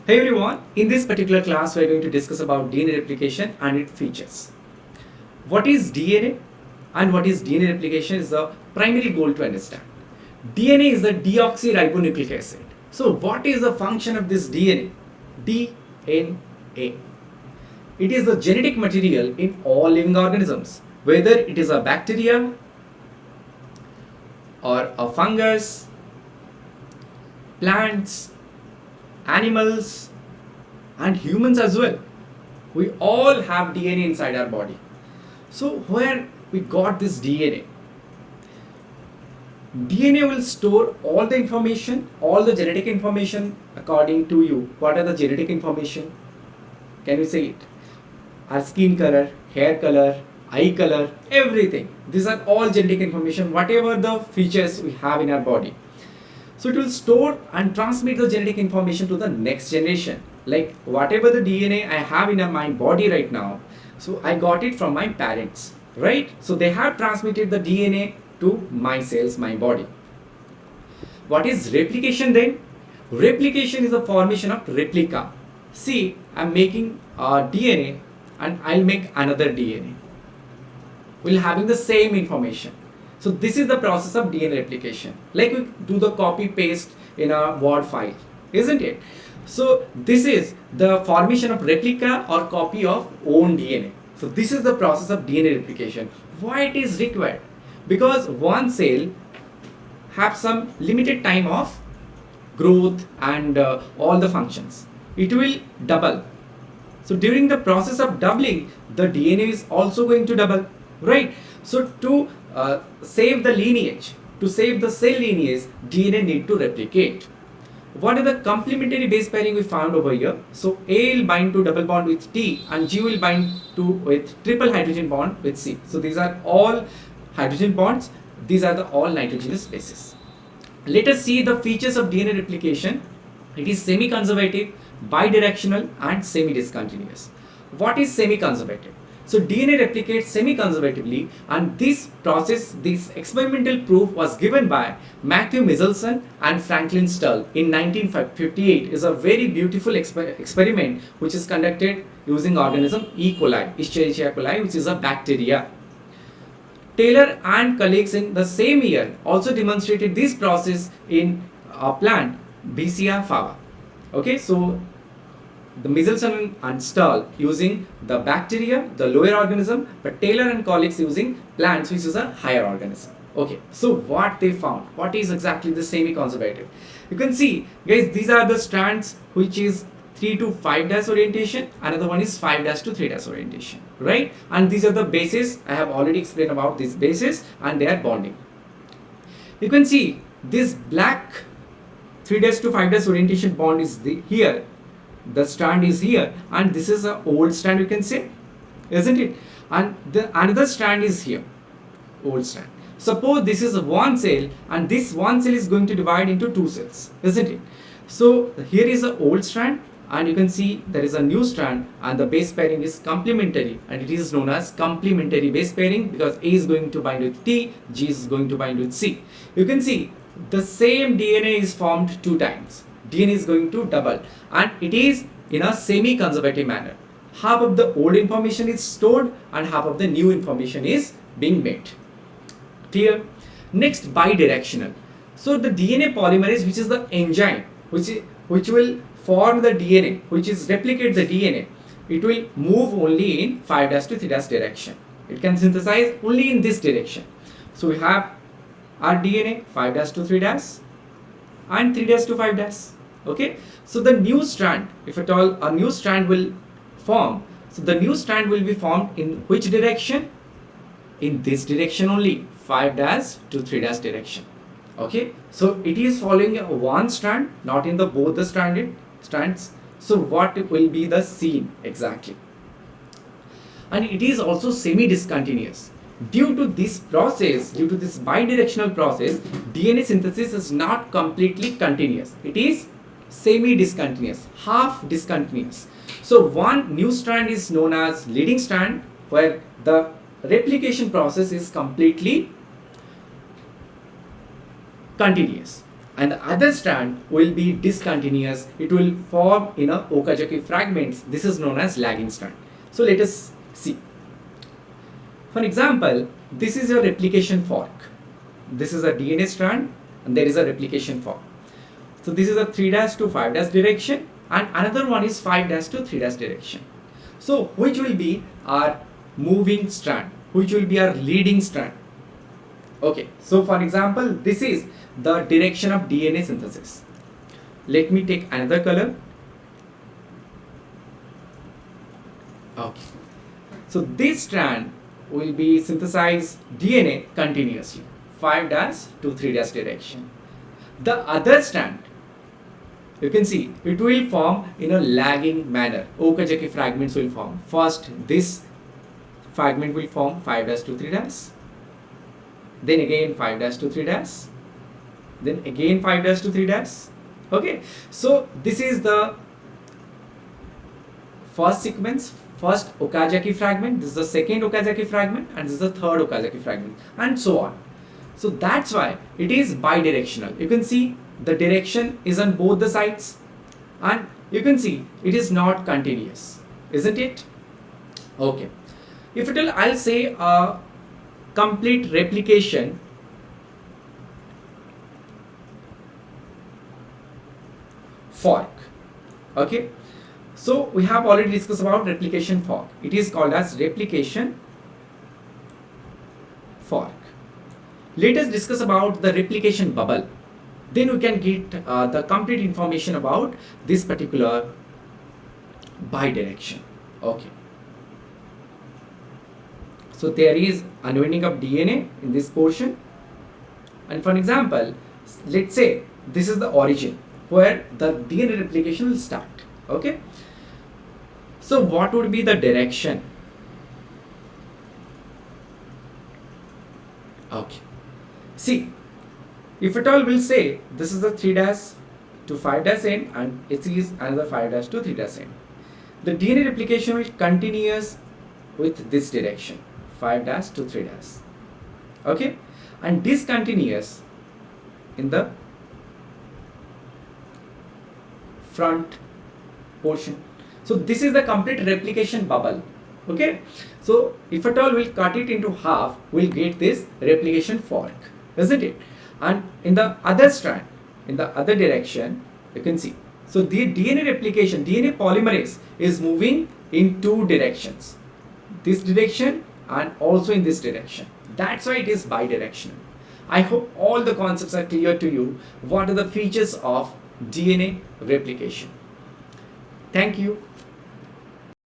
Hey everyone, in this particular class we are going to discuss about DNA replication and its features. What is DNA and what is DNA replication is the primary goal to understand. DNA is the deoxyribonucleic acid. So what is the function of this DNA? DNA. It is the genetic material in all living organisms, whether it is a bacteria or a fungus, plants, animals, and humans as well. We all have DNA inside our body. So where we got this DNA? DNA will store all the information, all the genetic information according to you. What are the genetic information? Can you say it? Our skin color, hair color, eye color, everything. These are all genetic information, whatever the features we have in our body. So it will store and transmit the genetic information to the next generation. Like whatever the DNA I have in my body right now, so I got it from my parents, right? So they have transmitted the DNA to my cells, my body. What is replication then? Replication is the formation of replica. See, I'm making a DNA and I'll make another DNA. We'll having the same information. So this is the process of DNA replication. Like we do the copy paste in a Word file, isn't it? So this is the formation of replica or copy of own DNA. So this is the process of DNA replication. Why it is required? Because one cell have some limited time of growth and all the functions. It will double. So during the process of doubling, the DNA is also going to double, right? So to save the lineage, to save the cell lineage, DNA need to replicate. What are the complementary base pairing we found over here? So A will bind to double bond with T and G will bind to with triple hydrogen bond with C. So these are all hydrogen bonds. These are the all nitrogenous bases. Let us see the features of DNA replication. It is semi-conservative, bidirectional and semi-discontinuous. What is semi-conservative? So DNA replicates semi-conservatively, and this process, this experimental proof was given by Matthew Michelson and Franklin Stull in 1958. Is a very beautiful experiment which is conducted using organism E. coli, Escherichia coli, which is a bacteria. Taylor and colleagues in the same year also demonstrated this process in a plant, Bacea fava. Okay, so the Michelson and Stull using the bacteria, the lower organism, but Taylor and colleagues using plants, which is a higher organism. Okay, so what they found? What is exactly the semi-conservative? You can see, guys, these are the strands which is 3 to 5 dash orientation. Another one is 5 dash to 3 dash orientation, right? And these are the bases. I have already explained about these bases and they are bonding. You can see this black 3 dash to 5 dash orientation bond is here. The strand is here, and this is an old strand, you can say, isn't it? And the another strand is here, old strand. Suppose this is one cell, and this one cell is going to divide into two cells, isn't it? So here is an old strand, and you can see there is a new strand, and the base pairing is complementary, and it is known as complementary base pairing because A is going to bind with T, G is going to bind with C. You can see the same DNA is formed 2 times. DNA is going to double, and it is in a semi-conservative manner. Half of the old information is stored and half of the new information is being made. Clear? Next, bidirectional. So the DNA polymerase, which is the enzyme which will form the DNA, which is replicate the DNA, it will move only in 5 dash to 3 dash direction. It can synthesize only in this direction. So we have our DNA 5 dash to 3 dash and 3 dash to 5 dash. Okay, so the new strand, if at all a new strand will form, so the new strand will be formed in which direction? In this direction only, 5 dash to 3 dash direction. Okay, so it is following one strand, not in the both the strands. So what will be the scene exactly? And it is also semi-discontinuous. Due to this process, due to this bidirectional process, DNA synthesis is not completely continuous. It is semi-discontinuous, half discontinuous. So one new strand is known as leading strand, where the replication process is completely continuous. and the other strand will be discontinuous. It will form in a Okazaki fragments. This is known as lagging strand. So let us see. For example, this is a replication fork. This is a DNA strand and there is a replication fork. So this is a 3' to 5' direction and another one is 5' to 3' direction. So which will be our moving strand? Which will be our leading strand? Okay, so for example, this is the direction of DNA synthesis. Let me take another color. Okay, so this strand will be synthesize DNA continuously, 5' to 3' direction. The other strand, you can see it will form in a lagging manner. Okazaki fragments will form. First, this fragment will form 5' to 3', then again 5' to 3', then again 5' to 3'. Okay, so this is the first sequence, first Okazaki fragment, this is the second Okazaki fragment, and this is the third Okazaki fragment, and so on. So that's why it is bidirectional. You can see the direction is on both the sides, and you can see it is not continuous, isn't it? Okay, if it will, I'll say a complete replication fork. Okay, so we have already discussed about replication fork. It is called as replication fork. Let us discuss about the replication bubble. Then we can get the complete information about this particular bidirection. Okay. So there is unwinding of DNA in this portion. And for example, let's say this is the origin where the DNA replication will start. Okay. So what would be the direction? Okay. See, if at all we'll say this is the 3' to 5' end and it is another 5' to 3' end. The DNA replication will continuous with this direction, 5' to 3'. Okay, and discontinuous in the front portion. So this is the complete replication bubble. Okay, so if at all we'll cut it into half, we'll get this replication fork, isn't it? And in the other strand, in the other direction, you can see. So the DNA replication, DNA polymerase is moving in two directions, this direction and also in this direction. That's why it is bidirectional. I hope all the concepts are clear to you. What are the features of DNA replication? Thank you.